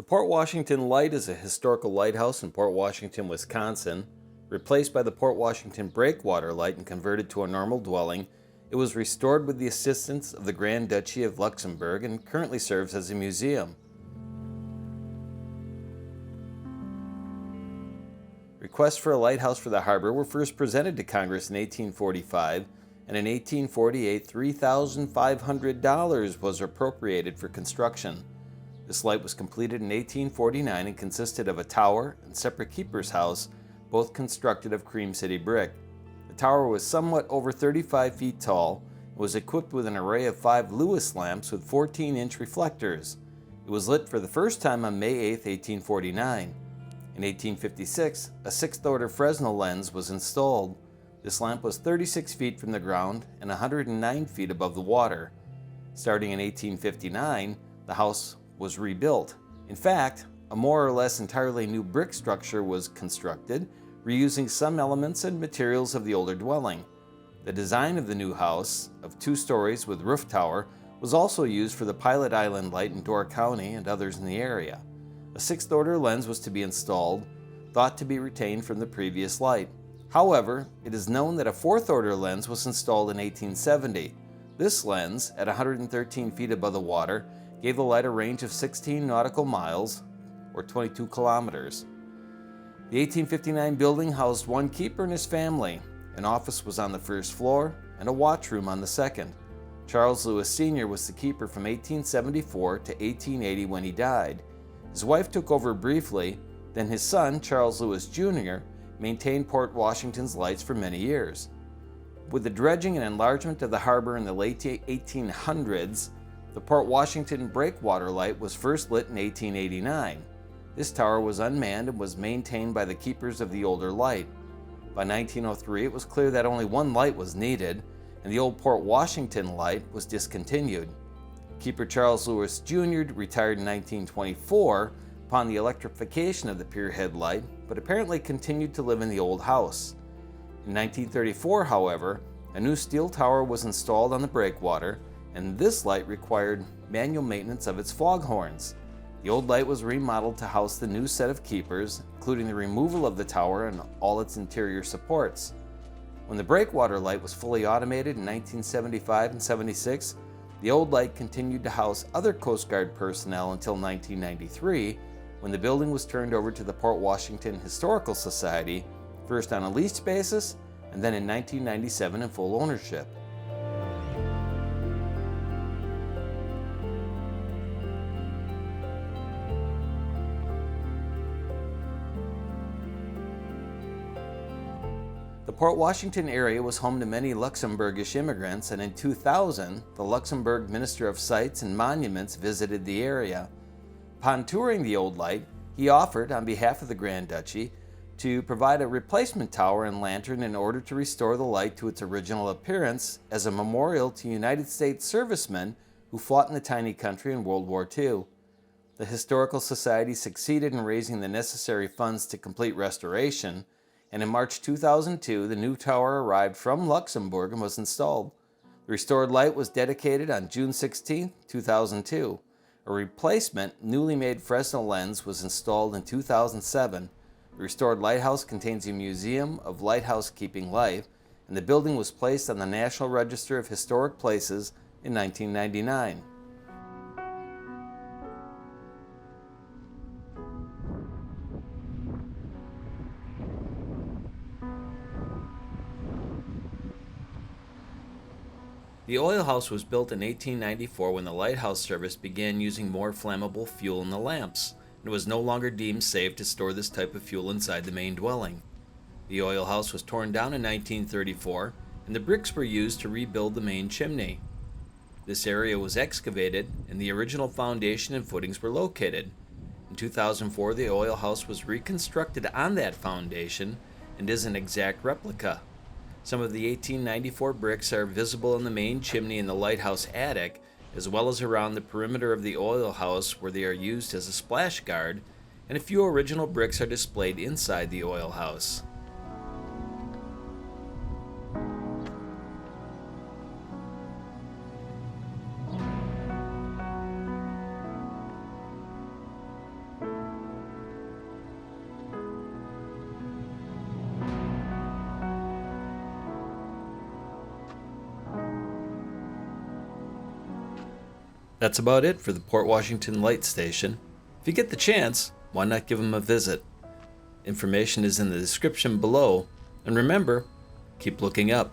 The Port Washington Light is a historical lighthouse in Port Washington, Wisconsin. Replaced by the Port Washington Breakwater Light and converted to a normal dwelling, it was restored with the assistance of the Grand Duchy of Luxembourg and currently serves as a museum. Requests for a lighthouse for the harbor were first presented to Congress in 1845, and in 1848, $3,500 was appropriated for construction. This light was completed in 1849 and consisted of a tower and separate keeper's house, both constructed of Cream City brick. The tower was somewhat over 35 feet tall and was equipped with an array of 5 Lewis lamps with 14-inch reflectors. It was lit for the first time on May 8, 1849. In 1856, a 6th-order Fresnel lens was installed. This lamp was 36 feet from the ground and 109 feet above the water. Starting in 1859, the house was rebuilt. In fact, a more or less entirely new brick structure was constructed, reusing some elements and materials of the older dwelling. The design of the new house, of 2 stories with roof tower, was also used for the Pilot Island Light in Door County and others in the area. A 6th-order lens was to be installed, thought to be retained from the previous light. However, it is known that a 4th-order lens was installed in 1870. This lens, at 113 feet above the water, gave the light a range of 16 nautical miles, or 22 kilometers. The 1859 building housed one keeper and his family. An office was on the first floor and a watchroom on the second. Charles Lewis Sr. was the keeper from 1874 to 1880 when he died. His wife took over briefly, then his son, Charles Lewis Jr., maintained Port Washington's lights for many years. With the dredging and enlargement of the harbor in the late 1800s, the Port Washington Breakwater Light was first lit in 1889. This tower was unmanned and was maintained by the keepers of the older light. By 1903, it was clear that only one light was needed, and the old Port Washington Light was discontinued. Keeper Charles Lewis Jr. retired in 1924 upon the electrification of the Pierhead Light, but apparently continued to live in the old house. In 1934, however, a new steel tower was installed on the breakwater, and this light required manual maintenance of its foghorns. The old light was remodeled to house the new set of keepers, including the removal of the tower and all its interior supports. When the breakwater light was fully automated in 1975 and 76, the old light continued to house other Coast Guard personnel until 1993, when the building was turned over to the Port Washington Historical Society, first on a leased basis, and then in 1997 in full ownership. The Port Washington area was home to many Luxembourgish immigrants, and in 2000, the Luxembourg Minister of Sites and Monuments visited the area. Upon touring the old light, he offered, on behalf of the Grand Duchy, to provide a replacement tower and lantern in order to restore the light to its original appearance as a memorial to United States servicemen who fought in the tiny country in World War II. The Historical Society succeeded in raising the necessary funds to complete restoration, and in March 2002, the new tower arrived from Luxembourg and was installed. The restored light was dedicated on June 16, 2002. A replacement, newly made Fresnel lens was installed in 2007. The restored lighthouse contains a museum of lighthouse keeping life, and the building was placed on the National Register of Historic Places in 1999. The oil house was built in 1894 when the lighthouse service began using more flammable fuel in the lamps. It was no longer deemed safe to store this type of fuel inside the main dwelling. The oil house was torn down in 1934, and the bricks were used to rebuild the main chimney. This area was excavated, and the original foundation and footings were located. In 2004, the oil house was reconstructed on that foundation and is an exact replica. Some of the 1894 bricks are visible in the main chimney in the lighthouse attic, as well as around the perimeter of the oil house where they are used as a splash guard, and a few original bricks are displayed inside the oil house. That's about it for the Port Washington Light Station. If you get the chance, why not give them a visit? Information is in the description below, and remember, keep looking up.